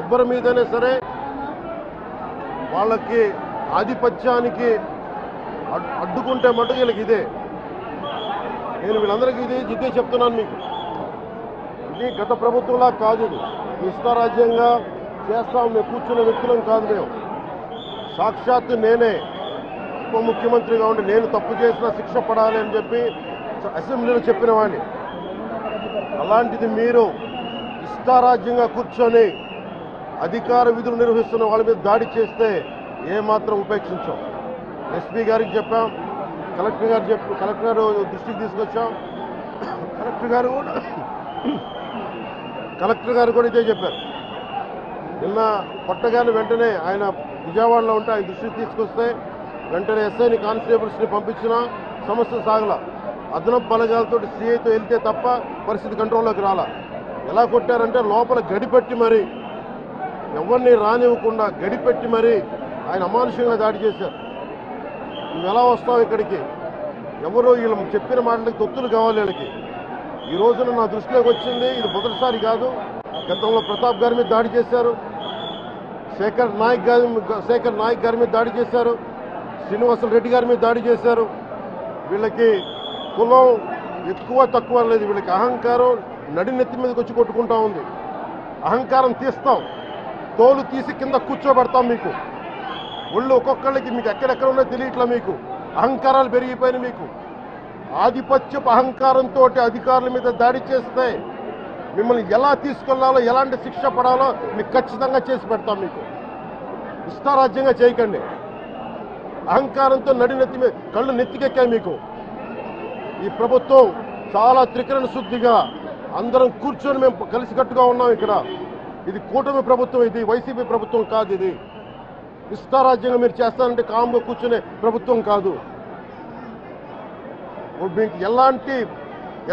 ఎవ్వరి మీదైనా సరే వాళ్ళకి ఆధిపత్యానికి అడ్డుకుంటే మటుకు వీళ్ళకి ఇదే. నేను వీళ్ళందరికీ ఇదే చెప్తున్నాను మీకు. ఇది గత ప్రభుత్వంలా కాదు. ఇది ఇష్టారాజ్యంగా చేస్తాం మేము కూర్చున్న వ్యక్తులం కాదు. మేము సాక్షాత్తు నేనే ఉప ముఖ్యమంత్రిగా ఉండి నేను తప్పు చేసినా శిక్ష పడాలి అని చెప్పి అసెంబ్లీలో చెప్పిన వాడిని. అలాంటిది మీరు ఇష్టారాజ్యంగా కూర్చొని అధికార విధులు నిర్వహిస్తున్న వాళ్ళ మీద దాడి చేస్తే ఏమాత్రం ఉపేక్షించాం. ఎస్పీ గారికి చెప్పాం, కలెక్టర్ గారు దృష్టికి తీసుకొచ్చాం. కలెక్టర్ గారు కూడా ఇదే చెప్పారు. నిన్న కొట్టగానే వెంటనే ఆయన విజయవాడలో ఉంటే ఆయన దృష్టికి తీసుకొస్తే వెంటనే ఎస్ఐని కానిస్టేబుల్స్ని పంపించిన సమస్య సాగల. అదనపు బలగాలతో సిఐతో వెళ్తే తప్ప పరిస్థితి కంట్రోల్లోకి రాలా. ఎలా కొట్టారంటే లోపల గడిపెట్టి మరి ఎవరిని రానివ్వకుండా గడిపెట్టి మరి ఆయన అమానుషంగా దాడి చేశారు. నువ్వు ఎలా వస్తావు ఇక్కడికి? ఎవరో వీళ్ళు చెప్పిన మాటలకి తొత్తులు కావాలి వీళ్ళకి. ఈ రోజున నా దృష్టిలోకి వచ్చింది, ఇది మొదటిసారి కాదు. గతంలో ప్రతాప్ గారి మీద దాడి చేశారు, శేఖర్ నాయక్ గారి మీద దాడి చేశారు, శ్రీనివాస రెడ్డి గారి మీద దాడి చేశారు. వీళ్ళకి కులం ఎక్కువ తక్కువ లేదు. వీళ్ళకి అహంకారం నడినెత్తి మీదకి వచ్చి కొట్టుకుంటా ఉంది. అహంకారం తీస్తాం, తోలు తీసి కింద కూర్చోబెడతాం. మీకు ఒళ్ళు ఒక్కొక్కళ్ళకి మీకు ఎక్కడెక్కడ ఉన్నాయో తెలియట్లా. మీకు అహంకారాలు పెరిగిపోయినాయి. మీకు ఆధిపత్యపు అహంకారంతో అధికారుల మీద దాడి చేస్తే మిమ్మల్ని ఎలా తీసుకెళ్లాలో, ఎలాంటి శిక్ష పడాలో మీకు ఖచ్చితంగా చేసి పెడతాం. మీకు ఇష్టారాజ్యంగా చేయకండి. అహంకారంతో నడినెత్తి మీద కళ్ళు నెత్తికెక్కాయి మీకు. ఈ ప్రభుత్వం చాలా త్రికరణ శుద్ధిగా అందరం కూర్చొని మేము కలిసికట్టుగా ఉన్నాం ఇక్కడ. ఇది కూటమి ప్రభుత్వం, ఇది వైసీపీ ప్రభుత్వం కాదు. ఇది ఇష్టారాజ్యంగా మీరు చేస్తారంటే కామ్గా కూర్చునే ప్రభుత్వం కాదు. మీకు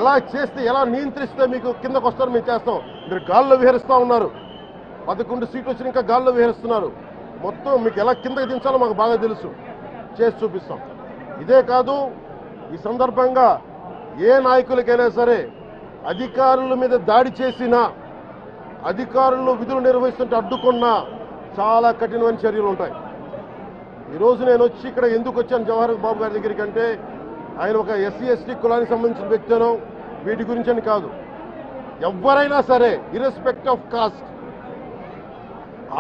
ఎలా చేస్తే, ఎలా నియంత్రిస్తే మీకు కిందకు వస్తారో మేము చేస్తాం. మీరు గాల్లో విహరిస్తూ ఉన్నారు. 11 సీట్లు వచ్చి ఇంకా గాల్లో విహరిస్తున్నారు. మొత్తం మీకు ఎలా కిందకి దించాలో మాకు బాగా తెలుసు. చేసి చూపిస్తాం. ఇదే కాదు, ఈ సందర్భంగా ఏ నాయకులకైనా సరే అధికారుల మీద దాడి చేసినా, అధికారులు విధులు నిర్వహిస్తుంటే అడ్డుకున్నా చాలా కఠినమైన చర్యలు ఉంటాయి. ఈరోజు నేను వచ్చి ఇక్కడ ఎందుకు వచ్చాను జవహర్ బాబు గారి దగ్గరికి అంటే, ఆయన ఒక ఎస్సీ ఎస్టీ కులానికి సంబంధించిన వ్యక్తినో వీటి గురించి అని కాదు. ఎవరైనా సరే ఇర్రెస్పెక్ట్ ఆఫ్ కాస్ట్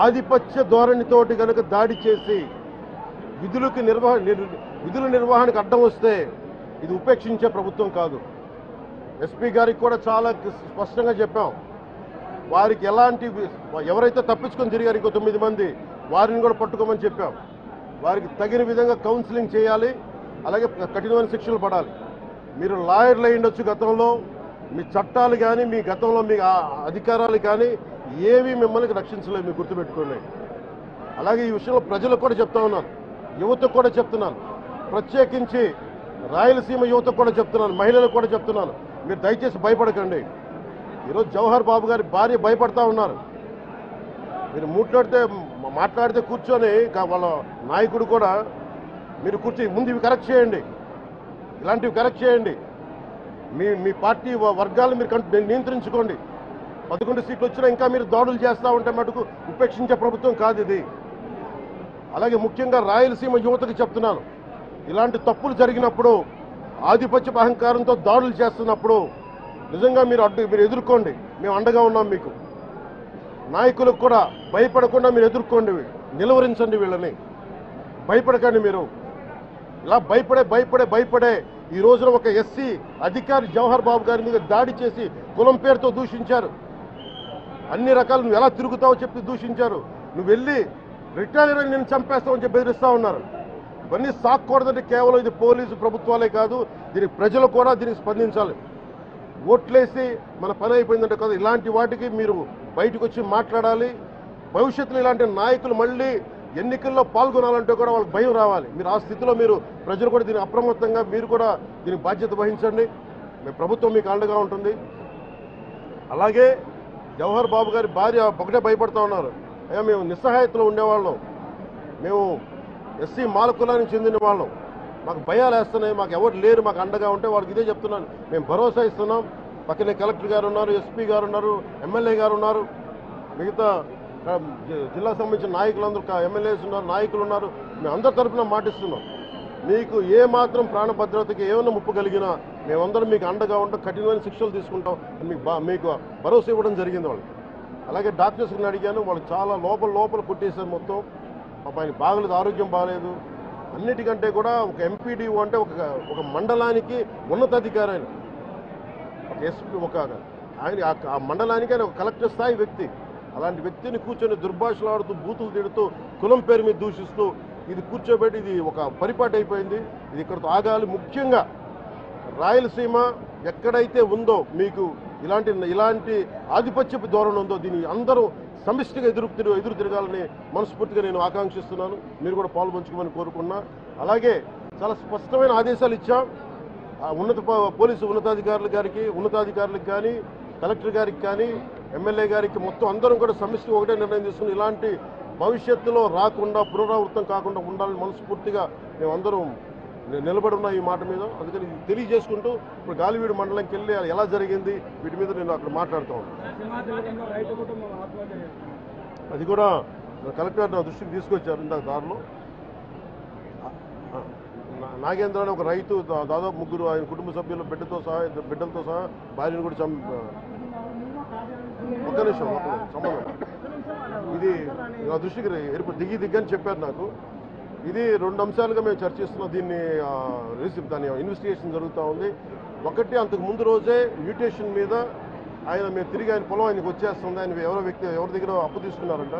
ఆధిపత్య ధోరణితోటి కనుక దాడి చేసి విధుల నిర్వహణకు అడ్డం వస్తే ఇది ఉపేక్షించే ప్రభుత్వం కాదు. ఎస్పీ గారికి కూడా చాలా స్పష్టంగా చెప్పాం. వారికి ఎవరైతే తప్పించుకొని తిరిగారు ఇంకో 9 మంది, వారిని కూడా పట్టుకోమని చెప్పాం. వారికి తగిన విధంగా కౌన్సిలింగ్ చేయాలి, అలాగే కఠినమైన శిక్షలు పడాలి. మీరు లాయర్లు అయ్యుండొచ్చు గతంలో, మీ చట్టాలు కానీ మీ గతంలో మీ అధికారాలు కానీ ఏవి మిమ్మల్ని రక్షించలేదు, మీరు గుర్తుపెట్టుకోండి. అలాగే ఈ విషయంలో ప్రజలకు కూడా చెప్తా ఉన్నాను, యువతకు కూడా చెప్తున్నాను, ప్రత్యేకించి రాయలసీమ యువతకు కూడా చెప్తున్నాను, మహిళలకు కూడా చెప్తున్నాను, మీరు దయచేసి భయపడకండి. ఈరోజు జవహర్ బాబు గారి భార్య భయపడతా ఉన్నారు. మీరు మాట్లాడితే కూర్చొని వాళ్ళ నాయకుడు కూడా మీరు కూర్చొని ముందు ఇవి కరెక్ట్ చేయండి, ఇలాంటివి కరెక్ట్ చేయండి, మీ పార్టీ వర్గాలను మీరు నియంత్రించుకోండి. 11 సీట్లు వచ్చినా ఇంకా మీరు దాడులు చేస్తూ ఉంటే మటుకు ఉపేక్షించే ప్రభుత్వం కాదు ఇది. అలాగే ముఖ్యంగా రాయలసీమ యువతకు చెప్తున్నాను, ఇలాంటి తప్పులు జరిగినప్పుడు, ఆధిపత్య అహంకారంతో దాడులు చేస్తున్నప్పుడు నిజంగా మీరు ఎదుర్కోండి. మేము అండగా ఉన్నాం మీకు. నాయకులకు కూడా భయపడకుండా మీరు ఎదుర్కోండి, నిలువరించండి వీళ్ళని. భయపడకండి. మీరు ఇలా భయపడే ఈ రోజున ఒక ఎస్సీ అధికారి జవహర్ బాబు గారి మీద దాడి చేసి కులం పేరుతో దూషించారు. అన్ని రకాలు నువ్వు ఎలా తిరుగుతావో చెప్పి దూషించారు. నువ్వు వెళ్ళి రిటైర్ అని నేను చంపేస్తావని చెప్పి బెదిరిస్తా ఉన్నారు. ఇవన్నీ సాక్కూడదంటే కేవలం ఇది పోలీసు ప్రభుత్వాలే కాదు, దీనికి ప్రజలు కూడా దీనికి స్పందించాలి. ఓట్లేసి మన పని అయిపోయిందంటే కాదు, ఇలాంటి వాటికి మీరు బయటకు వచ్చి మాట్లాడాలి. భవిష్యత్తులో ఇలాంటి నాయకులు మళ్ళీ ఎన్నికల్లో పాల్గొనాలంటే కూడా వాళ్ళకి భయం రావాలి. మీరు ఆ స్థితిలో ప్రజలు కూడా దీనికి అప్రమత్తంగా మీరు కూడా దీనికి బాధ్యత వహించండి. మీ ప్రభుత్వం మీకు అండగా ఉంటుంది. అలాగే జవహర్ బాబు గారి భార్య ఒకటే భయపడతా ఉన్నారు, అయ్యా మేము నిస్సహాయతలో ఉండేవాళ్ళం, మేము ఎస్సీ మాల కులానికి చెందిన వాళ్ళం, మాకు భయాలు వేస్తున్నాయి, మాకు ఎవరు లేరు మాకు అండగా ఉంటే వాళ్ళకి ఇదే చెప్తున్నాను. మేము భరోసా ఇస్తున్నాం. పక్కనే కలెక్టర్ గారు ఉన్నారు, ఎస్పీ గారు ఉన్నారు, ఎమ్మెల్యే గారు ఉన్నారు, మిగతా జిల్లాకు సంబంధించిన నాయకులందరూ ఎమ్మెల్యేస్ ఉన్నారు, నాయకులు ఉన్నారు, మేము అందరి తరఫున మాటిస్తున్నాం. మీకు ఏ మాత్రం ప్రాణ భద్రతకి ఏమైనా ముప్పు కలిగినా మేమందరం మీకు అండగా ఉంటాం, కఠినమైన శిక్షలు తీసుకుంటాం అని మీకు భరోసా ఇవ్వడం జరిగింది వాళ్ళకి. అలాగే డాక్టర్స్ని అడిగాను, వాళ్ళు చాలా లోపల కొట్టేశారు మొత్తం. ఆయన బాగలేదు, ఆరోగ్యం బాగలేదు. అన్నిటికంటే కూడా ఒక ఎంపీడీఓ అంటే ఒక మండలానికి ఉన్నతాధికారి ఆయన, ఒక ఎస్పీ, ఆయన ఆ మండలానికి ఆయన ఒక కలెక్టర్ స్థాయి వ్యక్తి. అలాంటి వ్యక్తిని కూర్చొని దుర్భాషలాడుతూ, బూతులు తిడుతూ, కులం పేరు మీద దూషిస్తూ ఇది కూర్చోబెట్టి ఇది ఒక పరిపాటి అయిపోయింది. ఇది ఇక్కడతో ఆగాలి. ముఖ్యంగా రాయలసీమ ఎక్కడైతే ఉందో మీకు ఇలాంటి ఆధిపత్యపు ధోరణి ఉందో దీన్ని అందరూ సమిష్టిగా ఎదురు తిరగాలని మనస్ఫూర్తిగా నేను ఆకాంక్షిస్తున్నాను. మీరు కూడా పాల్పంచుకోమని కోరుకున్నా. అలాగే చాలా స్పష్టమైన ఆదేశాలు ఇచ్చాం పోలీసు ఉన్నతాధికారులకు కానీ, కలెక్టర్ గారికి కానీ, ఎమ్మెల్యే గారికి, మొత్తం అందరం కూడా సమిష్టిగా ఒకటే నిర్ణయం తీసుకుని ఇలాంటి భవిష్యత్తులో రాకుండా, పునరావృతం కాకుండా ఉండాలని మనస్ఫూర్తిగా మేమందరం నిలబడి ఉన్నాం ఈ మాట మీద. అందుకని తెలియజేసుకుంటూ ఇప్పుడు గాలివీడు మండలంకి వెళ్ళి ఎలా జరిగింది వీటి మీద నేను అక్కడ మాట్లాడుతూ ఉన్నాను. అది కూడా కలెక్టర్ నా దృష్టికి తీసుకొచ్చారు ఇందాక దారిలో. నాగేంద్ర అనే ఒక రైతు దాదాపు 3 ఆయన కుటుంబ సభ్యులు బిడ్డలతో సహా భార్యను కూడా ఒక్క నిమిషం సంబంధం ఇది నా దృష్టికి దిగ్గని చెప్పారు నాకు. ఇది 2 అంశాలుగా మేము చర్చిస్తున్నాం. దాని ఇన్వెస్టిగేషన్ జరుగుతూ ఉంది. ఒకటి, అంతకు ముందు రోజే మ్యూటేషన్ మీద మేము తిరిగి ఆయన పొలం ఆయనకు వచ్చేస్తుంది, ఆయన ఎవరి దగ్గర అప్పు తీసుకున్నారంట.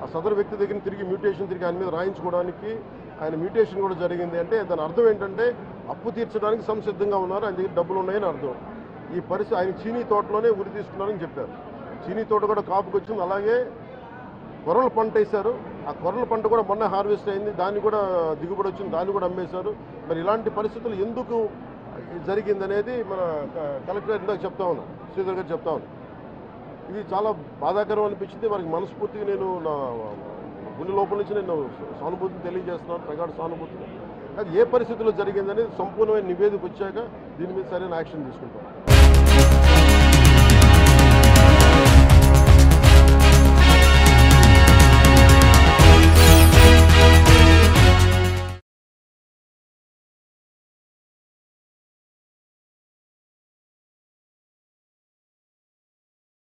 ఆ సదరు వ్యక్తి దగ్గర తిరిగి ఆయన మీద రాయించుకోవడానికి ఆయన మ్యూటేషన్ కూడా జరిగింది. అంటే దాని అర్థం ఏంటంటే అప్పు తీర్చడానికి సంసిద్ధంగా ఉన్నారు, ఆయన దగ్గర డబ్బులు ఉన్నాయని అర్థం. ఈ పరిస్థితి ఆయన చీనీ తోటలోనే ఉరి తీసుకున్నారని చెప్పారు. చీనీ తోట కూడా కాపుకి వచ్చింది. అలాగే కొర్రల పంట వేశారు. ఆ కొర్రల పంట కూడా మొన్న హార్వెస్ట్ అయింది, దాన్ని కూడా దిగుబడి వచ్చింది, దాన్ని కూడా అమ్మేశారు. మరి ఇలాంటి పరిస్థితులు ఎందుకు జరిగిందనేది మన కలెక్టర్ ఇందాక చెప్తా ఉన్నా, శ్రీధర్ గారు చెప్తా ఉన్నా. ఇది చాలా బాధాకరం అనిపించింది. వారికి మనస్ఫూర్తిగా నేను నా గుండె లోపల నుంచి నేను సానుభూతిని తెలియజేస్తున్నాను, ప్రగాఢ సానుభూతిని. అది ఏ పరిస్థితుల్లో జరిగిందనేది సంపూర్ణమైన నివేదిక వచ్చాక దీని మీద సరైన యాక్షన్ తీసుకుంటాం.